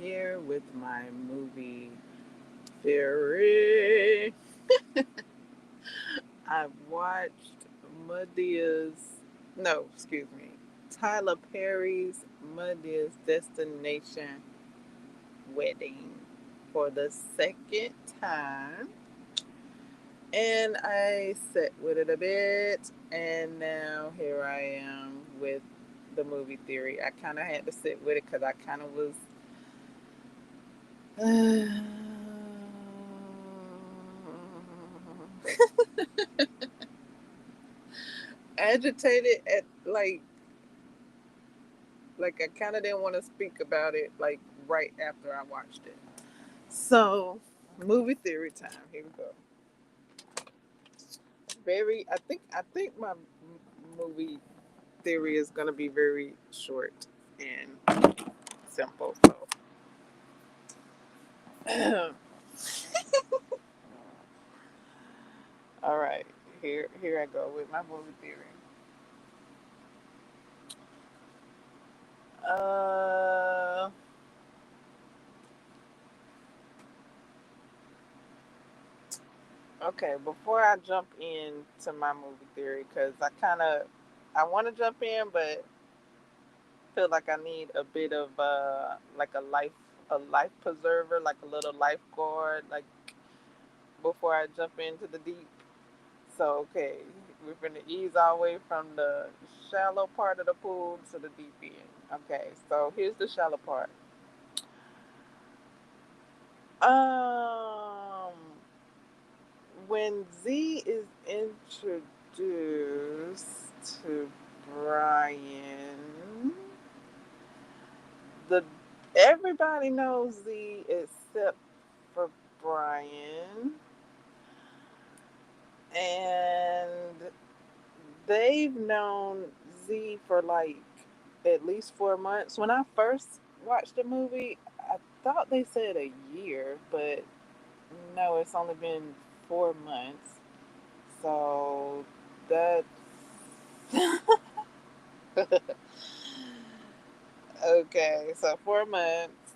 here with my movie theory. I watched Medea's, no, excuse me, Tyler Perry's Medea's Destination Wedding for the second time. And I sat with it a bit, and now here I am with the movie theory. I kind of had to sit with it because I kind of was agitated at like I kind of didn't want to speak about it like right after I watched it. So, movie theory time. Here we go. I think my movie theory is going to be very short and simple. So, all right, here I go with my movie theory. Uh, okay. Before I jump into my movie theory, because I want to jump in, but feel like I need a bit of like a life preserver, like a little lifeguard, like before I jump into the deep. So okay, we're gonna ease our way from the shallow part of the pool to the deep end. Okay, so here's the shallow part. Um, when Z is introduced to Brian, the everybody knows Z except for Brian, and they've known Z for like at least 4 months. When I first watched the movie, I thought they said a year, but no, it's only been 4 months. So that's okay. So 4 months.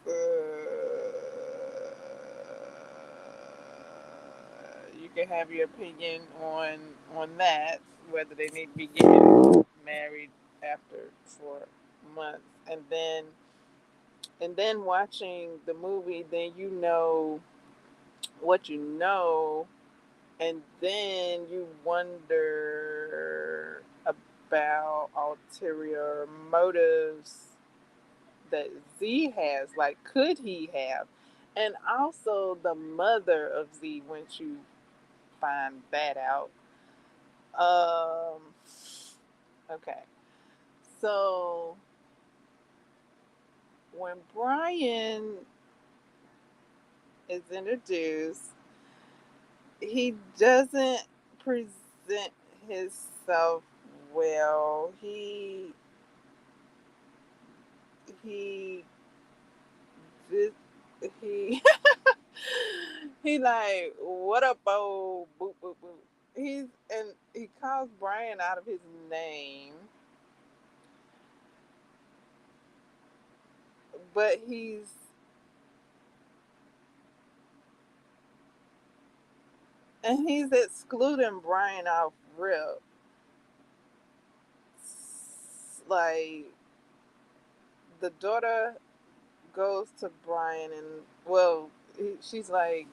You can have your opinion on that, whether they need to be getting married after 4 months, and then watching the movie, then you know what you know, and then you wonder about ulterior motives that Z has. Like, could he have? And also the mother of Z, once you find that out. Um, okay. So when Brian is introduced, he doesn't present himself well. He did he he like, what up, oh, boop boop boop. He calls Brian out of his name, but he's excluding Brian off rip. Like, the daughter goes to Brian, and well, she's like,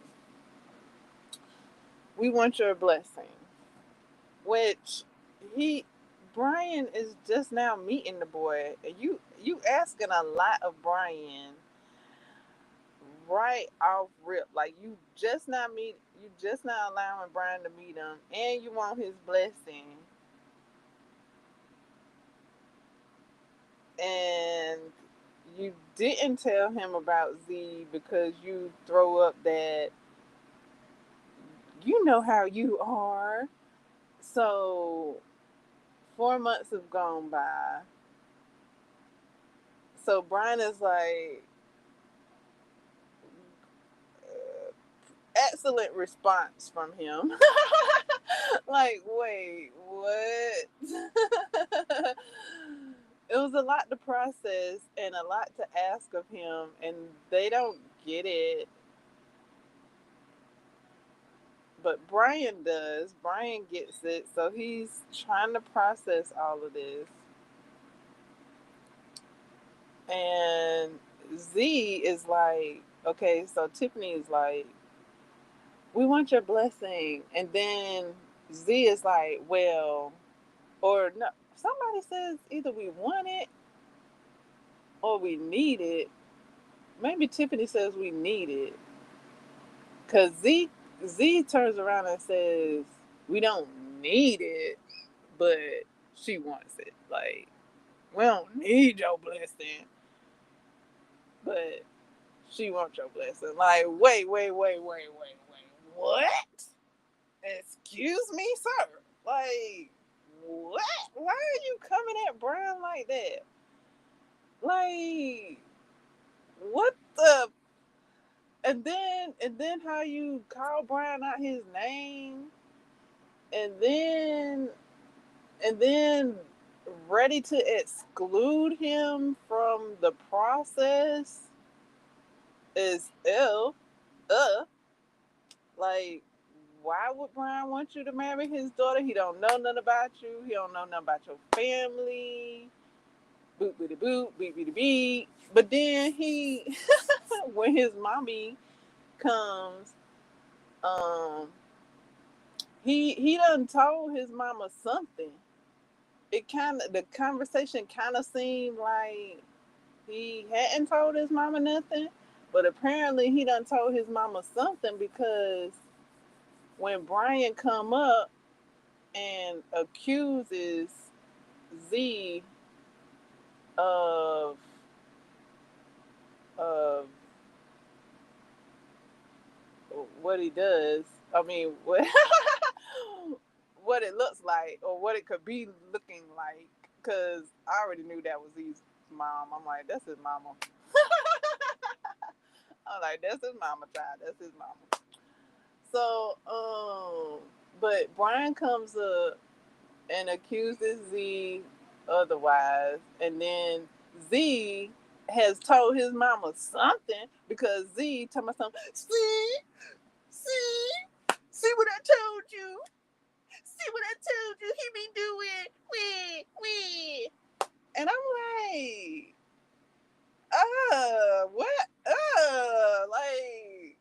we want your blessing, which he Brian is just now meeting the boy. You asking a lot of Brian right off rip. Like, you just not allowing Brian to meet him, and you want his blessing, and you didn't tell him about Z because you throw up that you know how you are. So 4 months have gone by. So Brian is like, excellent response from him. Like, wait, what? it was a lot to process and a lot to ask of him, and they don't get it, but Brian does. Brian gets it, so he's trying to process all of this. And Z is like, okay, so Tiffany is like, we want your blessing. And then Z is like, well, or no, somebody says either we want it or we need it. Maybe Tiffany says we need it. Because Z turns around and says, we don't need it, but she wants it. Like, we don't need your blessing, but she wants your blessing. Like, wait. What? Excuse me, sir. Like, what? Why are you coming at Brian like that? Like, what the? And then how you call Brian out his name, and then and then ready to exclude him from the process is ill. Uh, like, why would Brian want you to marry his daughter? He don't know nothing about you. He don't know nothing about your family. Boop bitty boop, beep bitty beep. But then he, when his mommy comes, um, he done told his mama something. It kind of, the conversation kind of seemed like he hadn't told his mama nothing, but apparently he done told his mama something, because when Brian come up and accuses Z of of what he does, I mean what what it looks like or what it could be looking like, because I already knew that was Z's mom. I'm like, that's his mama. I'm like, that's his mama, child. That's his mama. So, but Brian comes up and accuses Z otherwise, and then Z has told his mama something, because Z told me something. See what I told you. See what I told you. He be doing we. And I'm like, what? Like,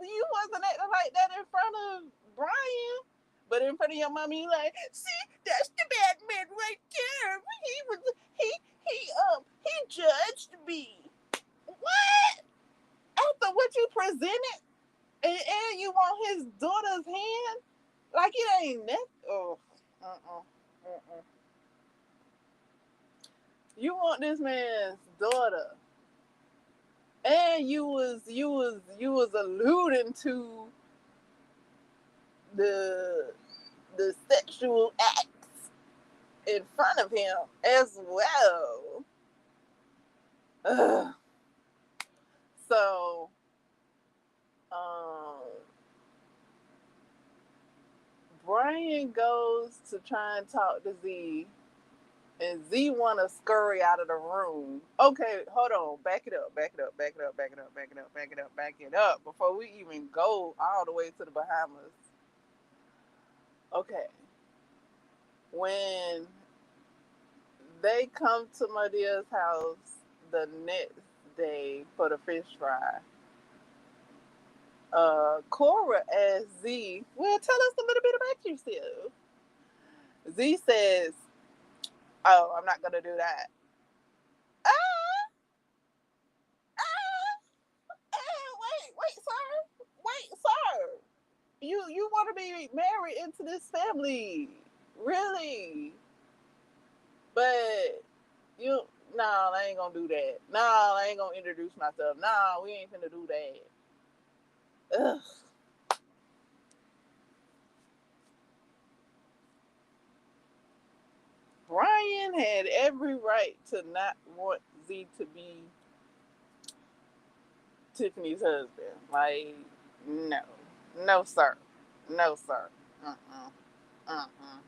you wasn't acting like that in front of Brian, but in front of your mommy, you like, see, that's the bad man right there. He judged me. What? After what you presented, and you want his daughter's hand, like it ain't that. Oh, uh. You want this man's daughter, and you was alluding to the the sexual acts in front of him as well. Ugh. So, um, Brian goes to try and talk to Z, and Z want to scurry out of the room. Okay, hold on, back it up, back it up before we even go all the way to the Bahamas. Okay, when they come to Madia's house the next day for the fish fry, Cora asks Z, well, tell us a little bit about yourself. Z says, oh, I'm not going to do that. Ah, ah, wait, sir. Wait, sir. You want to be married into this family. Really? But you, no, I ain't going to do that. No, I ain't going to introduce myself. No, we ain't finna do that. Ugh. Brian had every right to not want Z to be Tiffany's husband. Like, no. No, sir. No, sir. Uh-uh. Uh-uh.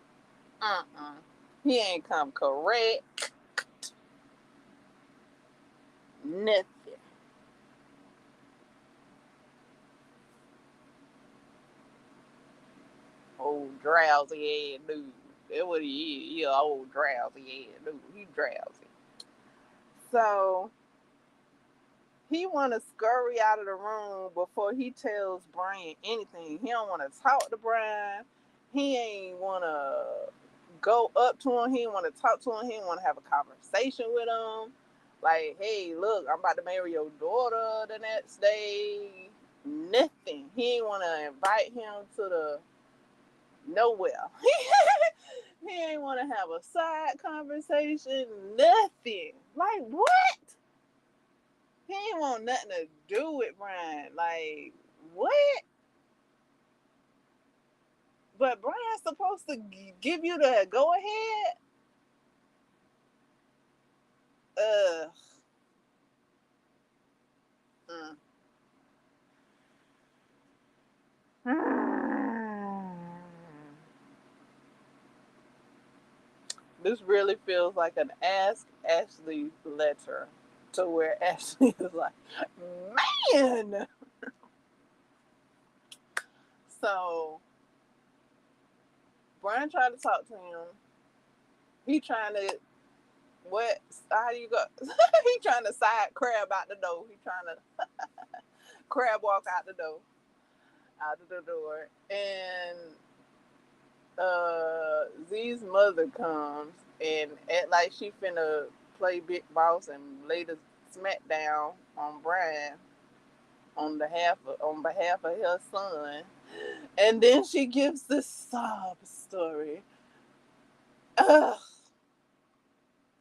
Uh-uh. He ain't come correct. Nothing. Old drowsy ass dude. That's what he is. He an old drowsy ass dude. He drowsy. So he want to scurry out of the room before he tells Brian anything. He don't want to talk to Brian. He ain't want to go up to him. He ain't want to talk to him. He ain't want to have a conversation with him. Like, hey, look, I'm about to marry your daughter the next day. Nothing. He ain't want to invite him to the nowhere. He ain't want to have a side conversation. Nothing. Like, what? He ain't want nothing to do with Brian. Like, what? But Brian's supposed to give you the go ahead. Ugh. This really feels like an Ask Ashley letter, to where Ashley is like, man. So Brian tried to talk to him. He trying to what? How do you go? He trying to side crab out the door. He trying to crab walk out the door, and Z's mother comes and act like she finna play big boss and lay the smack down on Brian on behalf of her son, and then she gives this sob story. Ugh.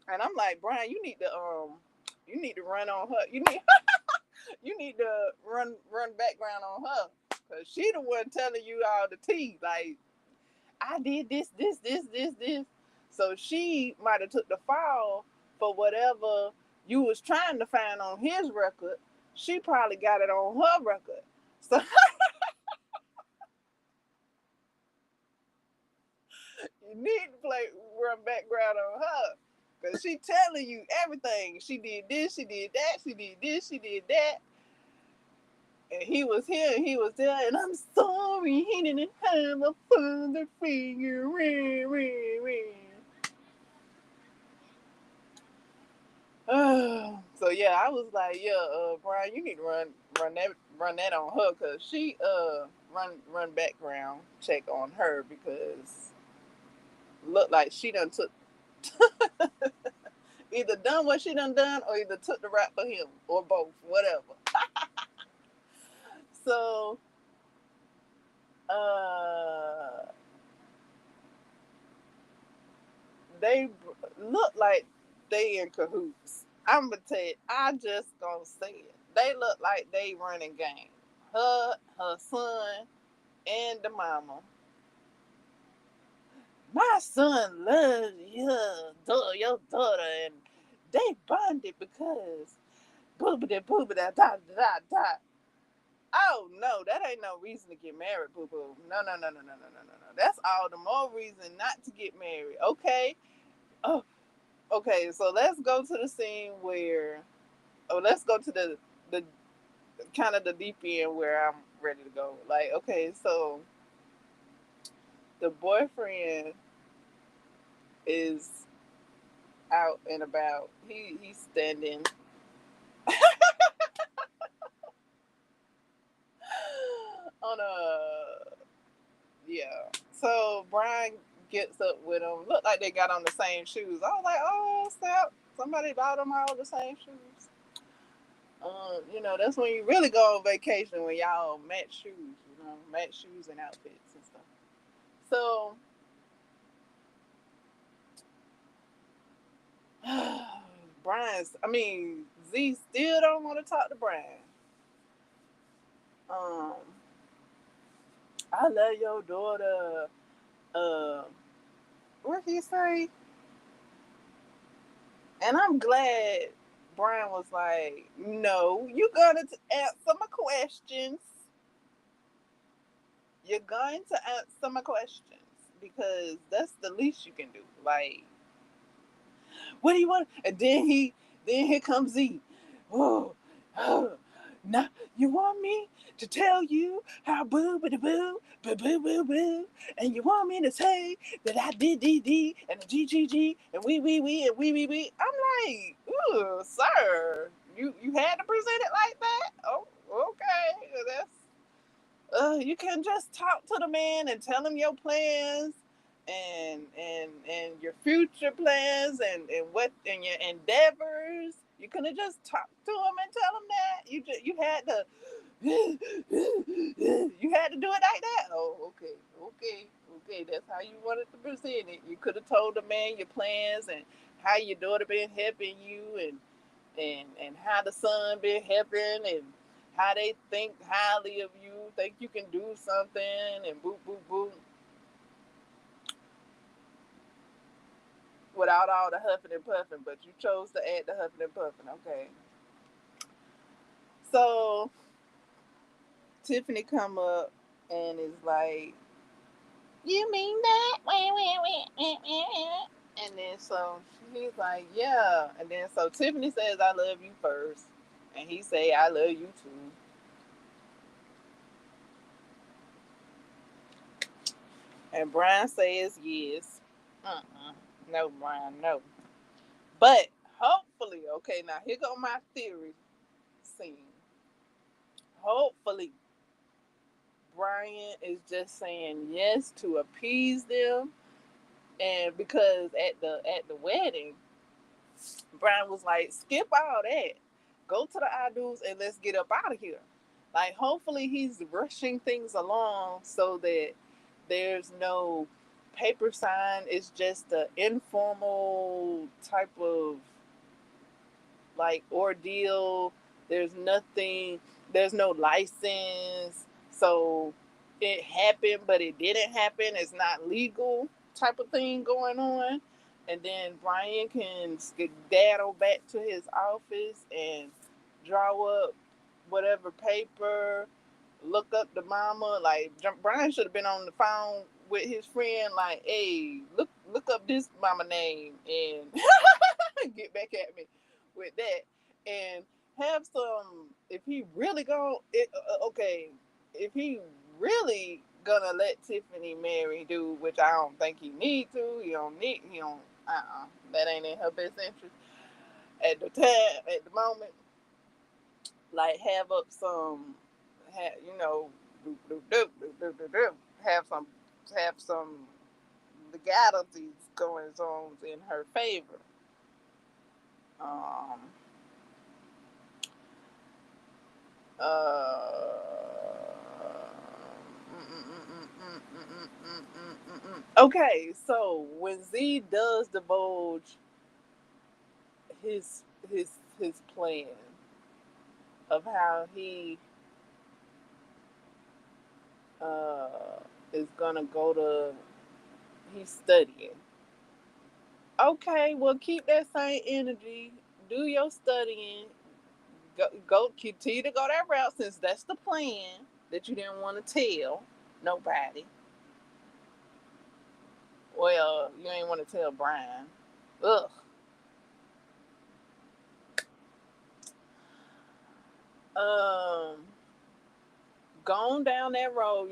And I'm like, Brian, you need to run on her. You need to run background on her, cause she the one telling you all the tea. Like, I did this. So she might have took the fall for whatever you was trying to find on his record. She probably got it on her record. So you need to run background on her. Cause she telling you everything. She did this, she did that, she did this, she did that. And he was here and he was there, and I'm sorry he didn't have a father figure. So yeah, I was like, yeah, Brian, you need to run that on her, cause she run background check on her, because look like she done took either done what she done or either took the rap for him or both, whatever. So uh they look like they in cahoots. I'm gonna tell you, I just gonna say it. They look like they running game. Her son, and the mama. My son loves your daughter, and they bonded because boobity boobity da da da da. Oh no, that ain't no reason to get married, boo boo. No. That's all the more reason not to get married. Okay. Oh, okay. So let's go to the scene where. Oh, let's go to the kind of the deep end where I'm ready to go. Like, okay, so the boyfriend is out and about. He's standing on a yeah. So Brian gets up with him. Look like they got on the same shoes. I was like, oh snap! Somebody bought them all the same shoes. That's when you really go on vacation, when y'all match shoes. Match shoes and outfits and stuff. So Z still don't want to talk to Brian. Um, I love your daughter. Uh, what he say? And I'm glad Brian was like, no, you're going to answer my questions. You're going to answer my questions, because that's the least you can do. Like, what do you want? And then here comes Z. oh, oh, now you want me to tell you how boo boo boo boo boo boo boo, and you want me to say that I did D and the G and we and we. I'm like, ooh, sir, you had to present it like that. Oh, okay, that's you can just talk to the man and tell him your plans and your future plans and what and your endeavors. You could have just talked to him and tell him that. You had to you had to do it like that. Oh, okay. That's how you wanted to present it. You could have told the man your plans and how your daughter been helping you and how the son been helping and how they think highly of you, think you can do something, and boop, boop, boop. Without all the huffing and puffing, but you chose to add the huffing and puffing. Okay. So Tiffany come up and is like, "You mean that?" And then so he's like, "Yeah." And then so Tiffany says, "I love you" first, and he say, "I love you too." And Brian says yes. No, Brian, no. But hopefully, okay, now here go my theory scene. Hopefully, Brian is just saying yes to appease them, and because at the wedding, Brian was like, "Skip all that, go to the I do's and let's get up out of here." Like, hopefully, he's rushing things along so that there's no paper sign. It's just an informal type of like ordeal. There's nothing, there's no license. So it happened, but it didn't happen. It's not legal type of thing going on. And then Brian can skedaddle back to his office and draw up whatever paper, look up the mama. Like Brian should have been on the phone with his friend, like, "Hey, look up this mama name and get back at me with that." And have some, if he really gonna okay, if he really gonna let Tiffany marry dude, which I don't think he need to. He don't that ain't in her best interest at the time, at the moment. Like, have up some, you know, have some have some legalities going on in her favor. Um, okay, so when Z does divulge his his his plan of how he uh, is gonna go to, he's studying. Okay, well, keep that same energy. Do your studying. Go continue to go that route since that's the plan that you didn't want to tell nobody. Well, you ain't want to tell Brian. Ugh. Um, Gone down that road,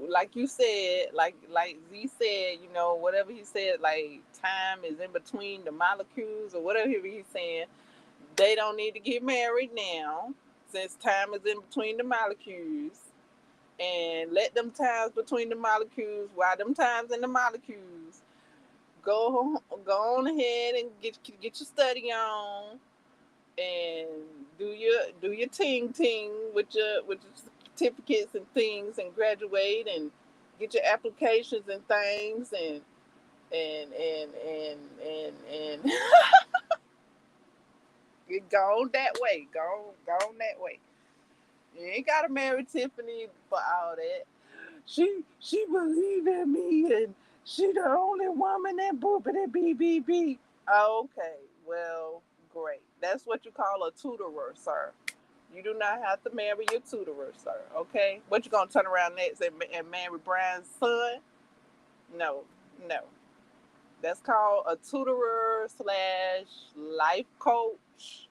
like you said, like Z said, whatever he said, like time is in between the molecules or whatever he's saying. They don't need to get married now since time is in between the molecules. And let them times between the molecules, while them times in the molecules, go on ahead and get your study on and do your ting with your certificates and things and graduate and get your applications and things and get gone that way. Gone that way. You ain't gotta marry Tiffany for all that. She believed in me and she the only woman that boopity beep beep beep. Okay, well, great. That's what you call a tutorer, sir. You do not have to marry your tutorer, sir. Okay? What you gonna turn around next and marry Brian's son? No, no. That's called a tutorer slash life coach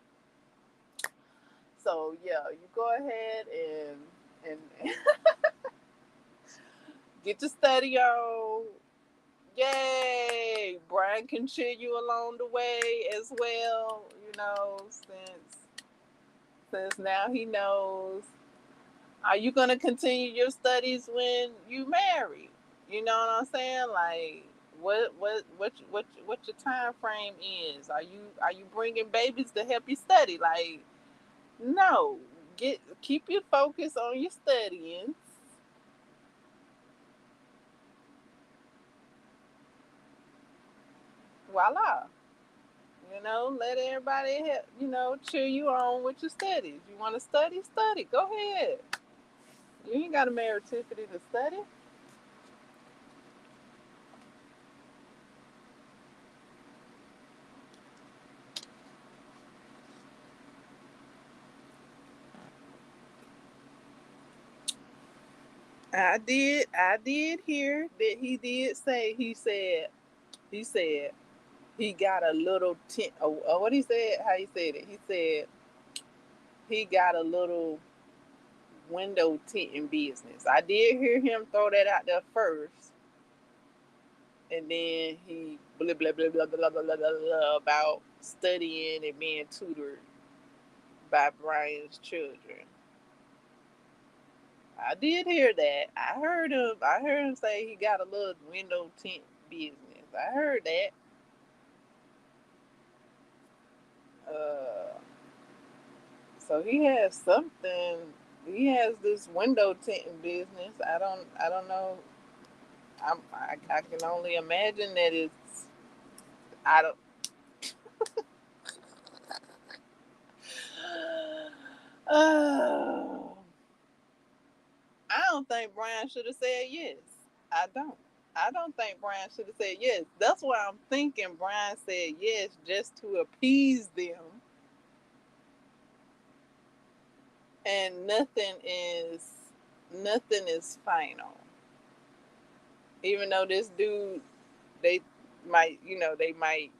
So yeah, you go ahead and get your study on. Yay! Brian can cheer you along the way as well. Since now he knows. Are you gonna continue your studies when you marry? You know what I'm saying? Like, what your time frame is? Are you bringing babies to help you study? Like, no. Keep your focus on your studying. Voila. Let everybody help, cheer you on with your studies. You want to study? Study. Go ahead. You ain't got to marry Tiffany to study. I did hear that he said he got a little tent. What he said? How he said it? He said he got a little window tinting business. I did hear him throw that out there first, and then he blah blah blah blah blah blah blah, blah about studying and being tutored by Brian's children. I did hear that. I heard him say he got a little window tint business. I heard that. Uh, so he has something. He has this window tinting business. I don't know. I can only imagine that it's. I don't. Uh, I don't think Brian should have said yes. I don't. I don't think Brian should have said yes. That's why I'm thinking Brian said yes just to appease them, and nothing is final. Even though this dude, they they might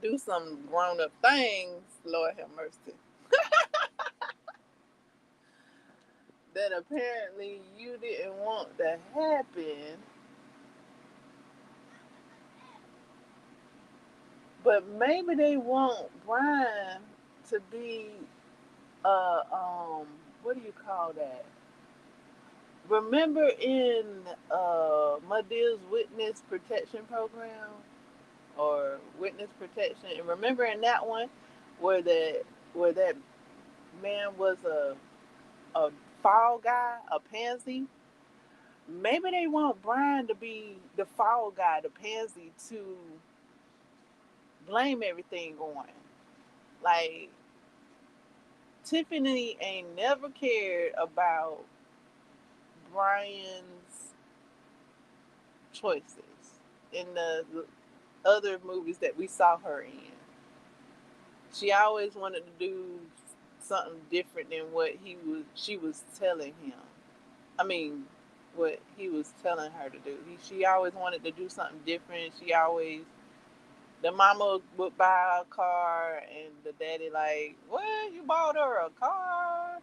do some grown up things. Lord have mercy. That apparently you didn't want to happen, but maybe they want Brian to be what do you call that? Remember in Madil's witness protection program or witness protection, and remember in that one where that man was a fall guy, a pansy. Maybe they want Brian to be the fall guy, the pansy, to blame everything on. Like, Tiffany ain't never cared about Brian's choices in the other movies that we saw her in. She always wanted to do something different than what she was telling him. I mean, what he was telling her to do. She always wanted to do something different. The mama would buy a car, and the daddy like, what? You bought her a car?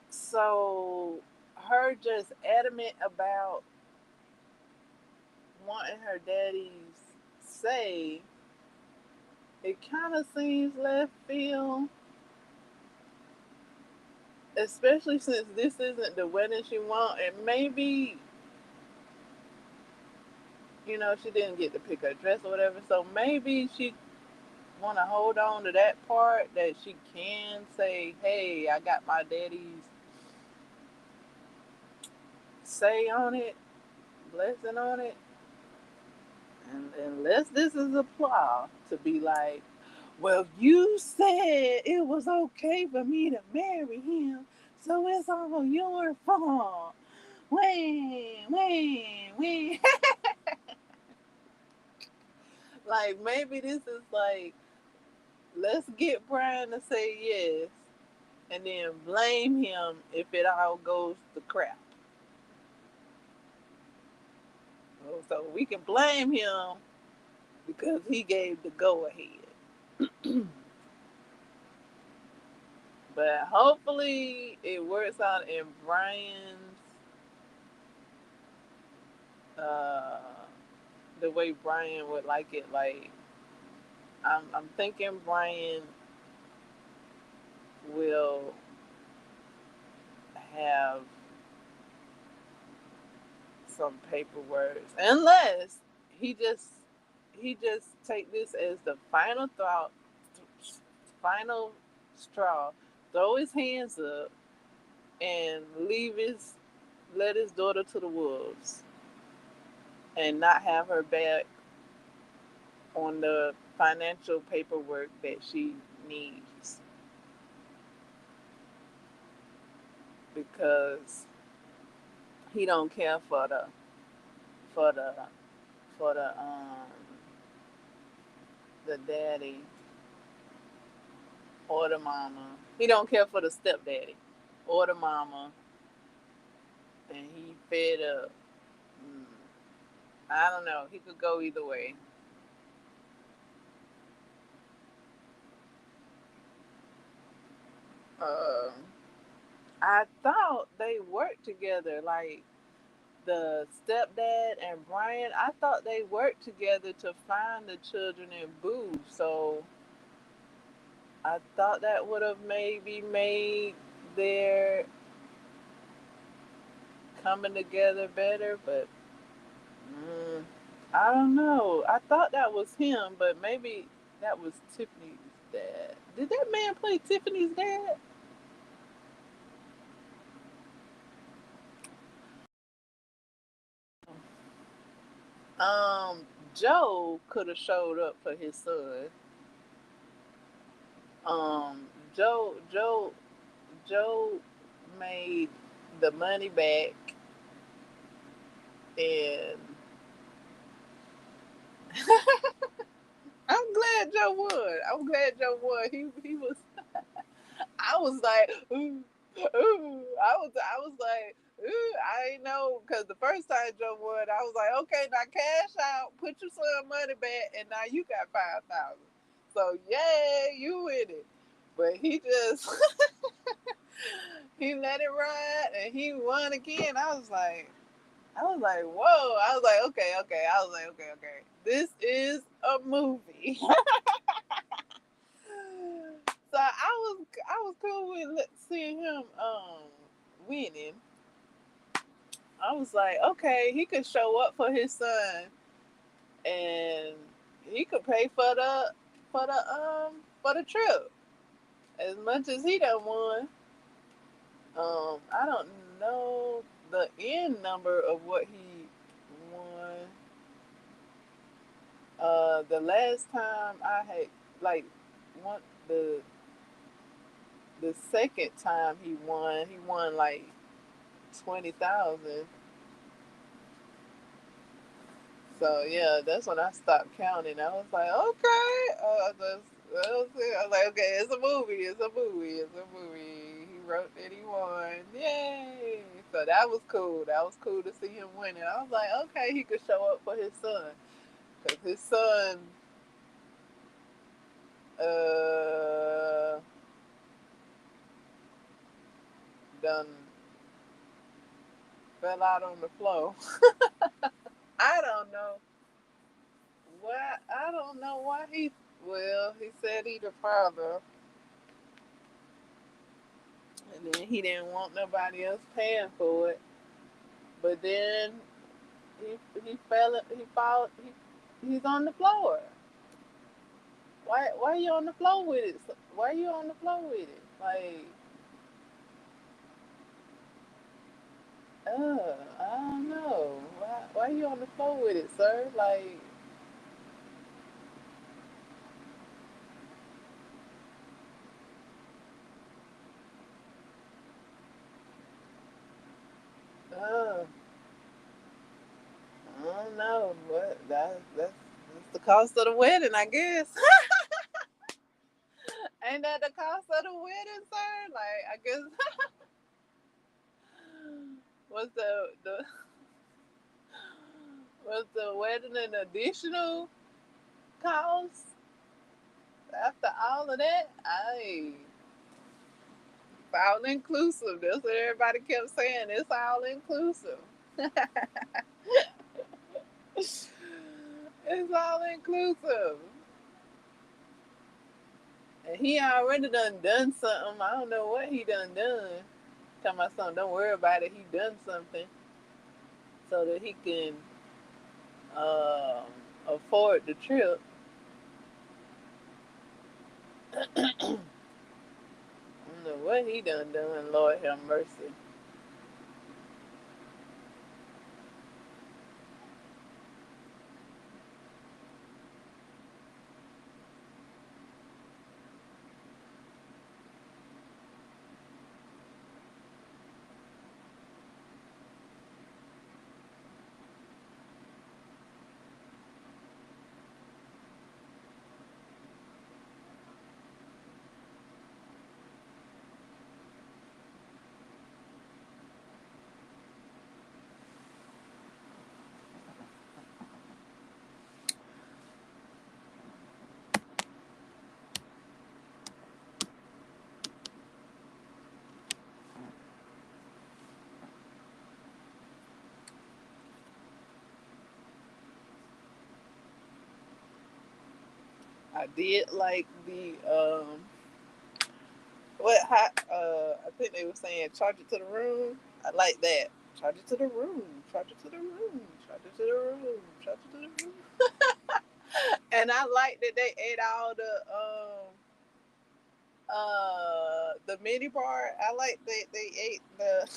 So her just adamant about wanting her daddy's say, it kind of seems left field, especially since this isn't the wedding she want, and maybe she didn't get to pick her dress or whatever. So maybe she want to hold on to that part that she can say, "Hey, I got my daddy's say on it, blessing on it," and unless this is a plot to be like, "Well, you said it was okay for me to marry him, so it's all your fault." When. Like, maybe this is like, let's get Brian to say yes and then blame him if it all goes to crap. So we can blame him because he gave the go ahead. But hopefully it works out in Brian's uh the way Brian would like it. Like I'm thinking Brian will have some paperwork unless he just he just take this as the final thought, final straw, throw his hands up and let his daughter to the wolves and not have her back on the financial paperwork that she needs, because he don't care for the for the daddy or the mama. He don't care for the stepdaddy or the mama, and he fed up. Mm, I don't know. He could go either way. Uh, I thought they worked together, like the stepdad and Brian. I thought they worked together to find the children in Boo. So I thought that would have maybe made their coming together better, but mm, I don't know. I thought that was him, but maybe that was Tiffany's dad. Did that man play Tiffany's dad? Um, Joe could have showed up for his son. Um, Joe made the money back, and I'm glad Joe won. I'm glad Joe won. He was. I was like, ooh, ooh. I was like, ooh. I ain't know, because the first time Joe won, I was like, okay, now cash out, put your son money back, and now you got 5,000. So yeah, you with it. But he just he let it ride and he won again. I was like, whoa. I was like, okay, okay. I was like, okay, okay. This is a movie. So I was cool with seeing him winning. I was like, okay, he could show up for his son and he could pay for the trip as much as he done won. I don't know the end number of what he won. The last time I had, like, one the second time he won like 20,000. So yeah, that's when I stopped counting. I was like, okay, I was like, okay, it's a movie, it's a movie, it's a movie. He wrote that he won, yay! So that was cool. That was cool to see him winning. I was like, okay, he could show up for his son, because his son, uh, done fell out on the floor. I don't know why. I don't know why he. Well, he said he the father, and then he didn't want nobody else paying for it. But then he fell. He fall. He's on the floor. Why are you on the floor with it? Why are you on the floor with it? Like, I don't know. Why are you on the floor with it, sir? Like, uh, I don't know. What that's the cost of the wedding, I guess. Ain't that the cost of the wedding, sir? Like, I guess was the was the wedding an additional? costs after all of that, all inclusive. That's what everybody kept saying. It's all inclusive. It's all inclusive. And he already done something. I don't know what he done. Tell my son, don't worry about it. He done something so that he can um, afford the trip. I don't know what he done. Lord have mercy. I did like the I think they were saying charge it to the room. I like that. Charge it to the room. Charge it to the room. Charge it to the room. Charge it to the room. And I like that they ate all the mini bar. I like that they ate the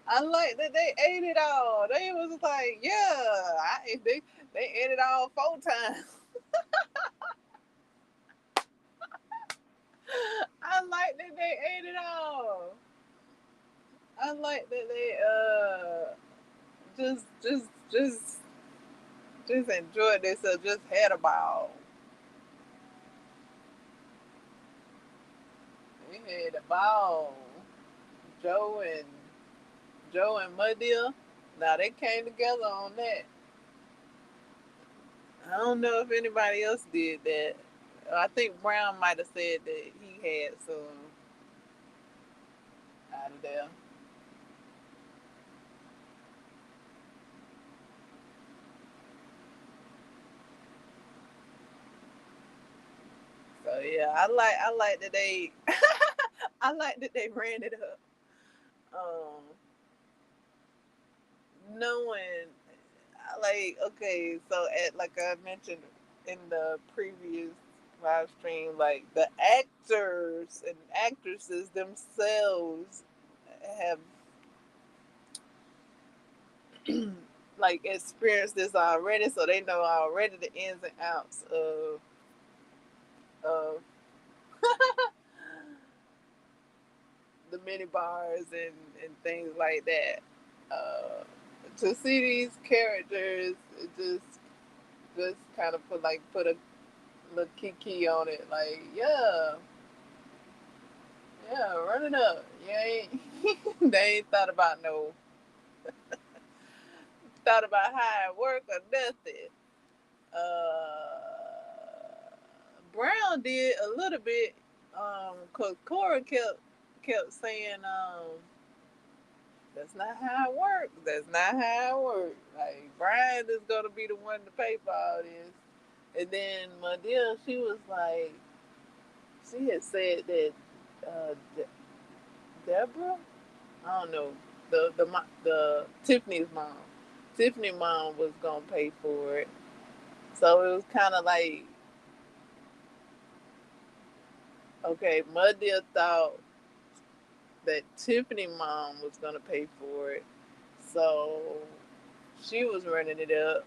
I like that they ate it all. They was like, yeah, they ate it all 4 times. I like that they ate it all. I like that they just just just just enjoyed themselves, just had a ball. They had a ball. Joe and Joe and Muddy. Now they came together on that. I don't know if anybody else did that. I think Brown might have said that he had some out of there. So yeah, I like that they I like that they ran it up. Um, Knowing like okay, so at like I mentioned in the previous live stream, like the actors and actresses themselves have like experienced this already, so they know already the ins and outs of the mini bars and things like that. Uh, to see these characters, it just kind of put a little kiki on it, like yeah, run it up. You ain't they ain't thought about how it work or nothing. Brown did a little bit, cause Cora kept saying, that's not how it works. That's not how it works. Like Brian is gonna be the one to pay for all this. And then my dear, she was like, she had said that Deborah, I don't know, the Tiffany's mom, Tiffany mom was gonna pay for it. So it was kind of like, okay, my dear thought that Tiffany mom was gonna pay for it, so she was running it up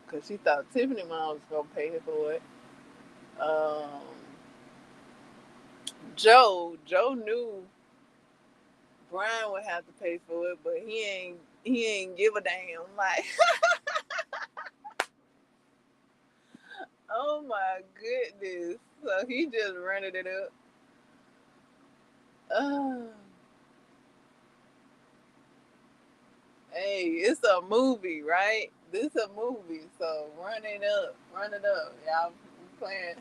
because she thought Tiffany mom was gonna pay for it. Um, Joe knew Brian would have to pay for it, but he ain't give a damn. Like, oh my goodness! So he just running it up. Uh, Hey, it's a movie, right? This a movie, so run it up. Y'all playing,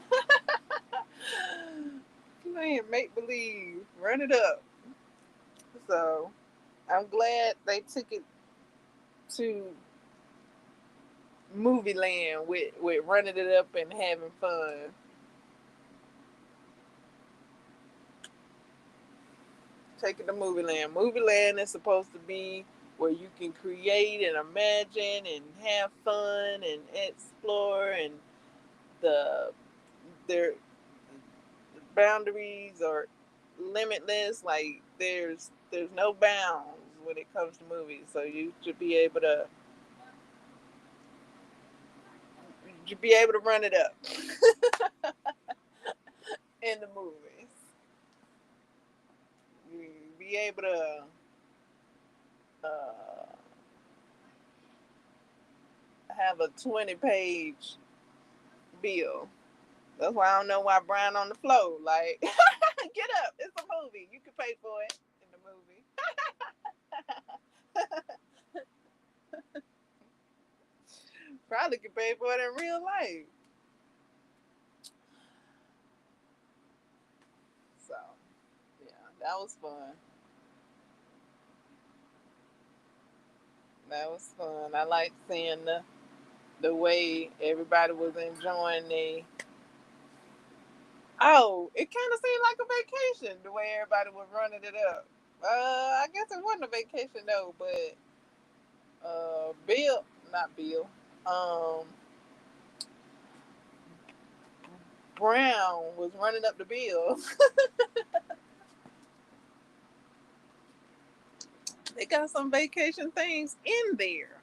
playing make believe. Run it up. So I'm glad they took it to movie land with running it up and having fun. Take it to movie land. Movie land is supposed to be where you can create and imagine and have fun and explore, and the their boundaries are limitless. Like there's no bounds when it comes to movies. So you be able to run it up in the movies. You be able to uh, have a 20-page bill. That's why I don't know why Brian on the floor. Like, get up. It's a movie. You can pay for it in the movie. Probably could pay for it in real life. So, yeah, that was fun. That was fun. I like seeing the way everybody was enjoying the. Oh, it kind of seemed like a vacation the way everybody was running it up. I guess it wasn't a vacation though, but Bill, not Bill, um, Brown was running up the bill. They got some vacation things in there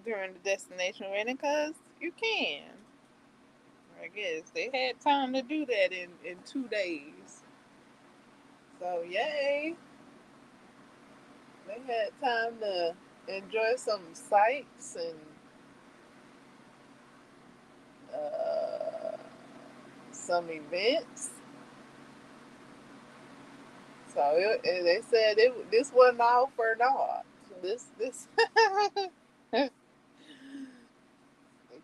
during the destination wedding because you can. I guess they had time to do that in 2 days. So yay, they had time to enjoy some sights and uh, some events. So they said this wasn't all for naught. This they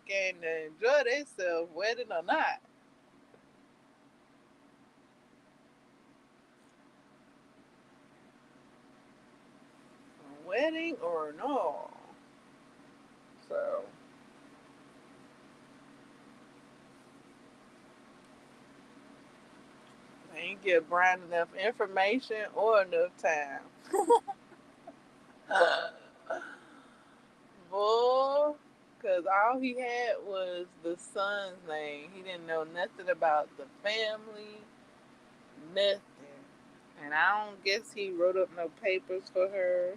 came to enjoy themselves, wedding or not. Wedding or no. So they ain't give Brian enough information or enough time. Boy, because all he had was the son's name. He didn't know nothing about the family, nothing. And I don't guess he wrote up no papers for her.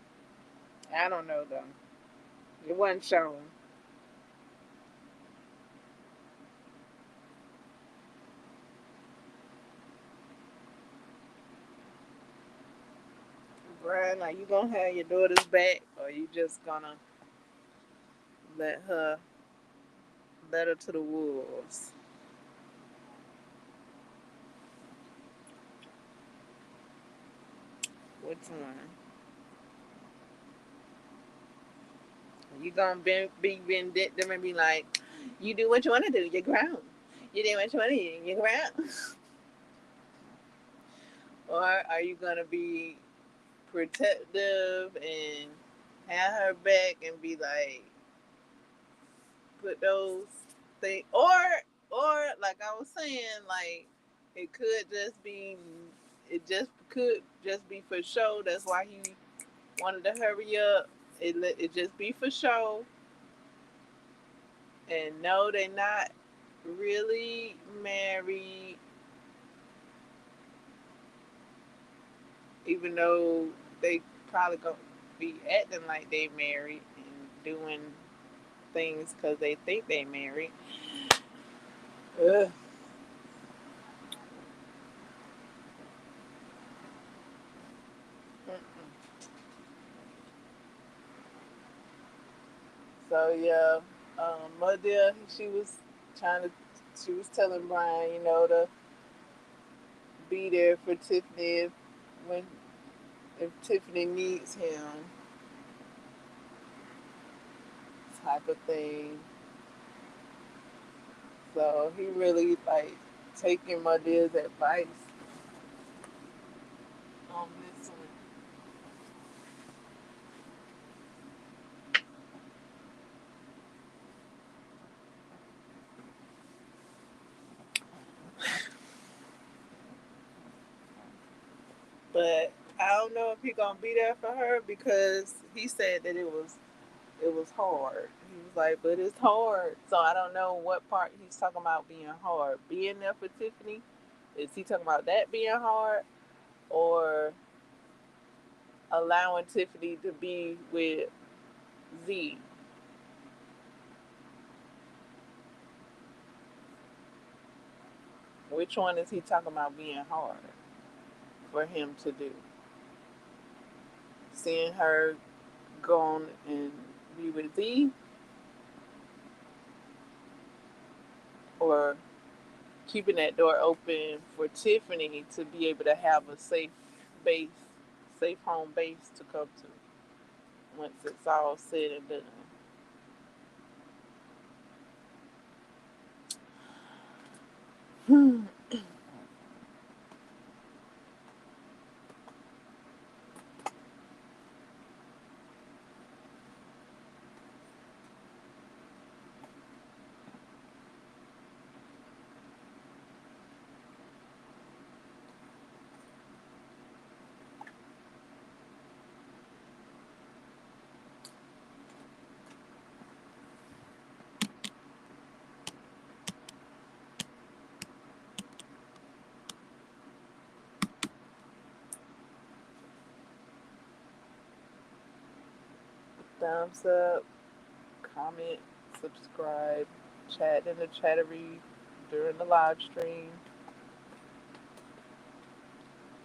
I don't know though. It wasn't showing. Brian, are you gonna have your daughters back, or you just gonna let her let her to the wolves? Which one? You gonna be vindictive and be like, you do what you want to do, you're grown. You do what you want to do, you're grown. Or are you gonna be protective and have her back and be like, put those things, or like I was saying, like it could just be, it just could just be for show. That's why he wanted to hurry up. It just be for show, and no, they're not really married, even though they probably gonna be acting like they married and doing things because they think they married. Ugh. So yeah, Mother, trying to, she was telling Brian, to be there for Tiffany when if Tiffany needs him. type of thing. So he really like taking my dad's advice on this one. But I don't know if he gonna be there for her because he said that it was hard. He was like, but it's hard. So I don't know what part he's talking about being hard. Being there for Tiffany, is he talking about that being hard, or allowing Tiffany to be with Z? Which one is he talking about being hard for him to do? Seeing her go on and be with Z, or keeping that door open for Tiffany to be able to have a safe base, safe home base to come to once it's all said and done. Hmm. Thumbs up, comment, subscribe, chat in the chattery during the live stream.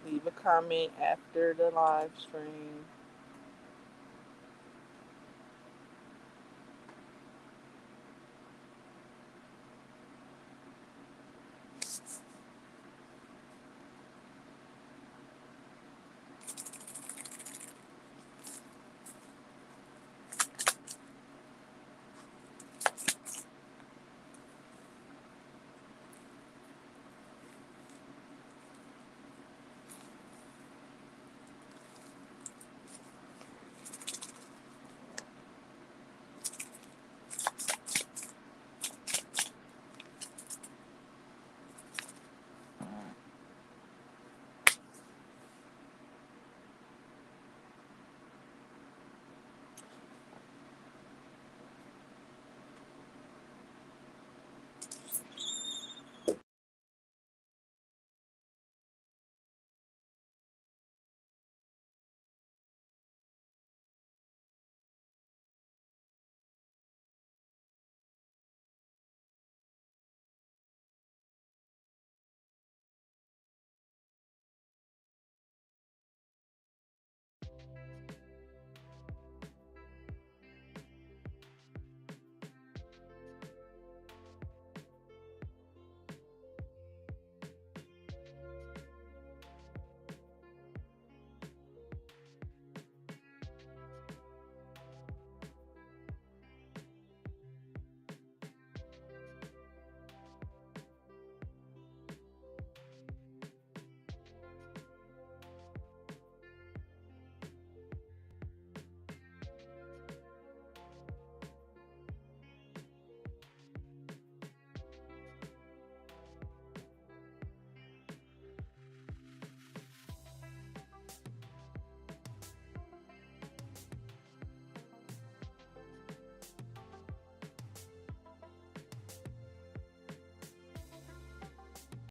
Leave a comment after the live stream.